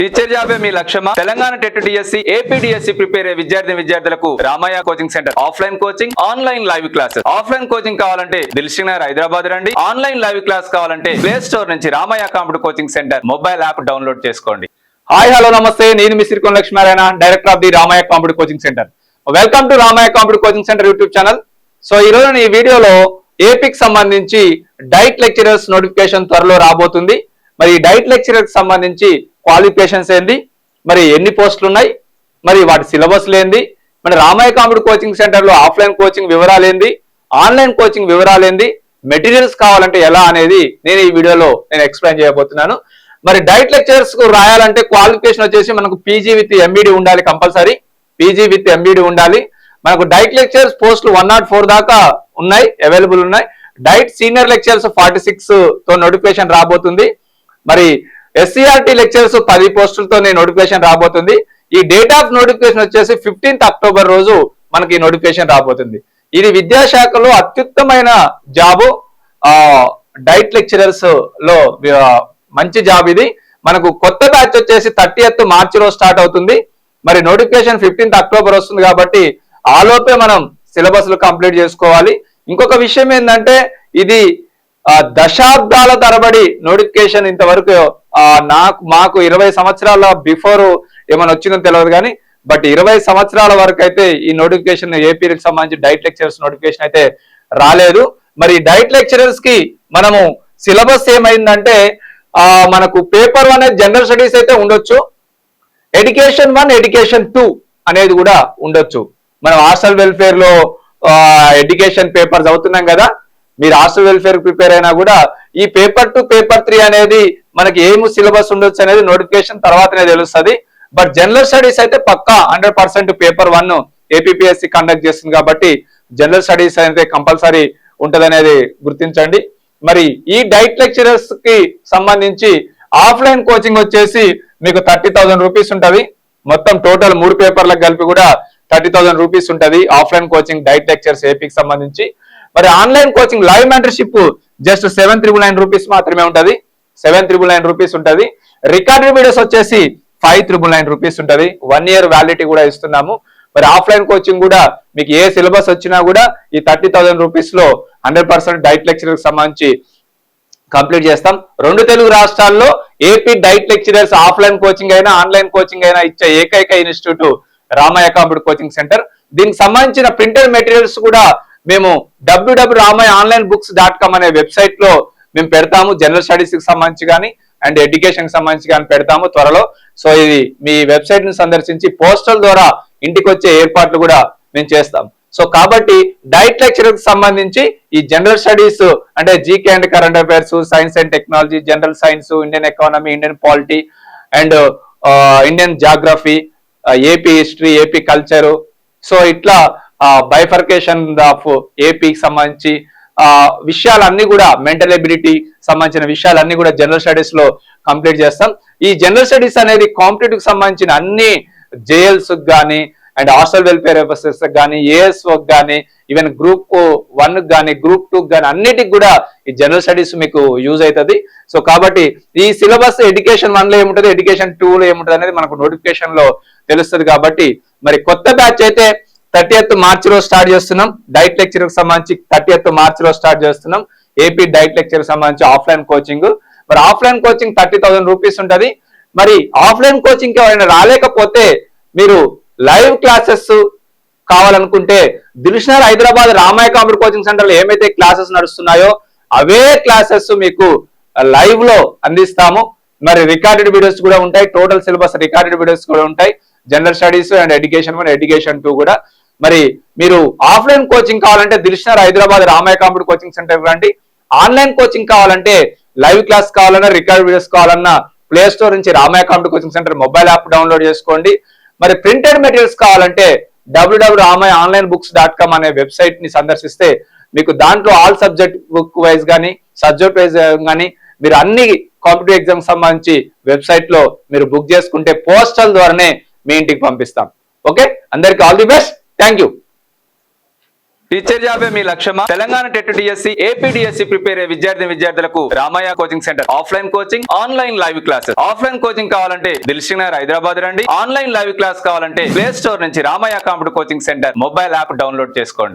Teacher జాబే మీ లక్ష్యమా? Telangana TET DSC, AP DSC prepare అయ్యే విద్యార్థులకు Ramayya coaching centre offline coaching, online live classes. Offline coaching కావాలంటే దిల్షుక్ నగర్ హైదరాబాద్ రండి. ఆన్లైన్ లైవ్ క్లాస్ కావాలంటే ప్లే స్టోర్ నుంచి Ramayya computer coaching centre mobile app download చేసుకోండి. హాయ్ హలో నమస్తే, నేను మీ Sirikonda Lakshminarayana, director of the Ramayya computer coaching centre. Welcome to Ramayya computer coaching centre YouTube channel. So ఈ రోజు ఈ వీడియోలో ఏపీకి సంబంధించి డైట్ లెక్చరర్స్ నోటిఫికేషన్ త్వరలో రాబోతుంది. మరి డైట్ లెక్చరర్స్ సంబంధించి క్వాలిఫికేషన్స్ ఏంది, మరి ఎన్ని పోస్టులు ఉన్నాయి, మరి వాటి సిలబస్ ఏంది, మరి రామయ్య కంప్యూటర్ కోచింగ్ సెంటర్లో ఆఫ్లైన్ కోచింగ్ వివరాలు ఏంది, ఆన్లైన్ కోచింగ్ వివరాలు ఏంది, మెటీరియల్స్ కావాలంటే ఎలా అనేది నేను ఈ వీడియోలో ఎక్స్ప్లెయిన్ చేయబోతున్నాను. మరి డైట్ లెక్చరర్స్ కు రాయాలంటే క్వాలిఫికేషన్ వచ్చేసి మనకు పీజీ విత్ ఎంబీడీ ఉండాలి, కంపల్సరీ పీజీ విత్ ఎంబీడీ ఉండాలి. మనకు డైట్ లెక్చరర్స్ పోస్టులు 104 దాకా ఉన్నాయి, అవైలబుల్ ఉన్నాయి. డైట్ సీనియర్ లెక్చరర్స్ 46 తో నోటిఫికేషన్ రాబోతుంది. మరి ఎస్సీఆర్టీ లెక్చరర్స్ 10 పోస్టులతో నోటిఫికేషన్ రాబోతుంది. ఈ డేట్ ఆఫ్ నోటిఫికేషన్ వచ్చేసి 15th అక్టోబర్ రోజు మనకి నోటిఫికేషన్ రాబోతుంది. ఇది విద్యాశాఖలో అత్యుత్తమైన జాబు, డైట్ లెక్చరర్స్ లో మంచి జాబ్ ఇది. మనకు కొత్త బ్యాచ్ వచ్చేసి 30th మార్చిలో స్టార్ట్ అవుతుంది. మరి నోటిఫికేషన్ 15th అక్టోబర్ వస్తుంది కాబట్టి ఆలోపే మనం సిలబస్లు కంప్లీట్ చేసుకోవాలి. ఇంకొక విషయం ఏంటంటే ఇది దశాబ్దాల తరబడి నోటిఫికేషన్ ఇంతవరకు మాకు 20 సంవత్సరాల బిఫోర్ ఏమైనా వచ్చిందో తెలియదు కానీ, బట్ 20 సంవత్సరాల వరకు అయితే ఈ నోటిఫికేషన్ ఏపీకి సంబంధించి డైట్ లెక్చరర్స్ నోటిఫికేషన్ అయితే రాలేదు. మరి డైట్ లెక్చరర్స్ కి మనము సిలబస్ ఏమైందంటే మనకు పేపర్ 1 అనేది జనరల్ స్టడీస్ అయితే ఉండొచ్చు, ఎడ్యుకేషన్ 1, ఎడ్యుకేషన్ 2 అనేది కూడా ఉండొచ్చు. మనం హాస్టల్ వెల్ఫేర్ లో ఎడ్యుకేషన్ పేపర్స్ అవుతున్నాం కదా, మీరు హాస్టల్ వెల్ఫేర్ ప్రిపేర్ అయినా కూడా ఈ పేపర్ 2, పేపర్ 3 అనేది మనకి ఏమి సిలబస్ ఉండొచ్చు అనేది నోటిఫికేషన్ తర్వాతనే తెలుస్తుంది. బట్ జనరల్ స్టడీస్ అయితే పక్కా 100% పేపర్ 1 ఏపీపీఎస్సీ కండక్ట్ చేస్తుంది కాబట్టి జనరల్ స్టడీస్ అయితే కంపల్సరీ ఉంటది అనేది గుర్తించండి. మరి ఈ డైట్ లెక్చరర్స్ కి సంబంధించి ఆఫ్లైన్ కోచింగ్ వచ్చేసి మీకు 30,000 రూపీస్ ఉంటది. మొత్తం టోటల్ 3 పేపర్లకు కలిపి కూడా 30,000 రూపీస్ ఉంటది ఆఫ్లైన్ కోచింగ్ డైట్ లెక్చర్స్ ఏపీకి సంబంధించి. మరి online coaching live mentorship just 799 rupees మాత్రమే ఉంటది, 799 రూపీస్ ఉంటది. రికార్డెడ్ వీడియోస్ వచ్చేసి 599 రూపీస్ ఉంటది. 1 year వ్యాలిడిటీ కూడా ఇస్తున్నాము. మరి ఆఫ్లైన్ కోచింగ్ కూడా మీకు ఏ సిలబస్ వచ్చినా కూడా ఈ 30,000 రూపీస్ లో 100% డైట్ లెక్చరర్ సంబంధించి కంప్లీట్ చేస్తాం. 2 తెలుగు రాష్ట్రాల్లో AP DIET lecturers offline coaching అయినా ఆన్లైన్ కోచింగ్ అయినా ఇచ్చే ఏకైక institute Ramaiah computer coaching centre. దీనికి సంబంధించిన ప్రింటెడ్ మెటీరియల్స్ కూడా మేము www.ramayaonlinebooks.com అనే వెబ్సైట్ లో మేము పెడతాము. జనరల్ స్టడీస్ కి సంబంధించి కానీ అండ్ ఎడ్యుకేషన్ కి సంబంధించి కానీ పెడతాము త్వరలో. సో ఇది మీ వెబ్సైట్ ని సందర్శించి పోస్టల్ ద్వారా ఇంటికి వచ్చే ఏర్పాట్లు కూడా మేము చేస్తాం. సో కాబట్టి డైట్ లెక్చర్ కి సంబంధించి ఈ జనరల్ స్టడీస్ అంటే GK and current affairs, science and technology, general science, Indian economy, Indian polity and Indian geography, AP history, AP culture, so ఇట్లా బైఫర్కేషన్ ఆఫ్ ఏపీకి సంబంధించి విషయాలన్నీ కూడా మెంటల్ ఎబిలిటీ సంబంధించిన విషయాలన్నీ కూడా జనరల్ స్టడీస్ లో కంప్లీట్ చేస్తాం. ఈ జనరల్ స్టడీస్ అనేది కాంపిటేటివ్ కి సంబంధించిన అన్ని జేఎల్స్ కానీ అండ్ హాస్టల్ వెల్ఫేర్ ఆఫీసర్స్ కానీ, ఏఎస్ఓ కానీ, ఈవెన్ గ్రూప్ 1 కానీ గ్రూప్ 2 కానీ అన్నిటికి కూడా ఈ జనరల్ స్టడీస్ మీకు యూజ్ అవుతుంది. సో కాబట్టి ఈ సిలబస్ ఎడ్యుకేషన్ 1 లో ఏముంటుంది, ఎడ్యుకేషన్ 2 లో ఏముంటుంది అనేది మనకు నోటిఫికేషన్ లో తెలుస్తుంది. కాబట్టి మరి కొత్త బ్యాచ్ అయితే 30th మార్చిలో స్టార్ట్ చేస్తున్నాం. డైట్ లెక్చర్ కి సంబంధించి 30th మార్చిలో స్టార్ట్ చేస్తున్నాం ఏపీ డైట్ లెక్చర్ కి సంబంధించి ఆఫ్లైన్ కోచింగ్. మరి ఆఫ్లైన్ కోచింగ్ 30,000 రూపీస్ ఉంటది. మరి ఆఫ్లైన్ కోచింగ్ ఎవరైనా రాలేకపోతే మీరు లైవ్ క్లాసెస్ కావాలనుకుంటే Dilsukh Nagar Hyderabad Ramaiah computer coaching centre లో ఏమైతే క్లాసెస్ నడుస్తున్నాయో అవే క్లాసెస్ మీకు లైవ్ లో అందిస్తాము. మరి రికార్డెడ్ వీడియోస్ కూడా ఉంటాయి, టోటల్ సిలబస్ రికార్డెడ్ వీడియోస్ కూడా ఉంటాయి, general studies and education 1, education 2 కూడా. మరి మీరు ఆఫ్లైన్ కోచింగ్ కావాలంటే Dilsukh Nagar Hyderabad Ramaiah computer coaching centre రండి. ఆన్లైన్ కోచింగ్ కావాలంటే లైవ్ క్లాస్ కావాలన్నా రికార్డ్ వీడియోస్ కావాలన్నా ప్లే స్టోర్ నుంచి Ramayya computer coaching centre mobile app download చేసుకోండి. మరి ప్రింటెడ్ మెటీరియల్స్ కావాలంటే www.ramayaonlinebooks.com అనే వెబ్సైట్ ని సందర్శిస్తే మీకు దాంట్లో ఆల్ సబ్జెక్ట్ బుక్ వైజ్ కానీ సబ్జెక్ట్ వైజ్ కానీ మీరు అన్ని కాంపిటేటివ్ ఎగ్జామ్ సంబంధించి వెబ్సైట్ లో మీరు బుక్ చేసుకుంటే పోస్టల్ ద్వారానే మీ ఇంటికి పంపిస్తాం. ఓకే, అందరికి all the best, thank you. Teacher జాబే మీ లక్ష్యమా? Telangana TET DSC AP DSC prepare అయ్యే విద్యార్థులకు Ramayya coaching centre offline coaching, online live classes. Offline coaching కావాలంటే దిల్షుక్ నగర్ హైదరాబాద్ రండి. ఆన్లైన్ లైవ్ క్లాస్ కావాలంటే ప్లే స్టోర్ నుంచి Ramayya computer coaching centre mobile app download చేసుకోండి.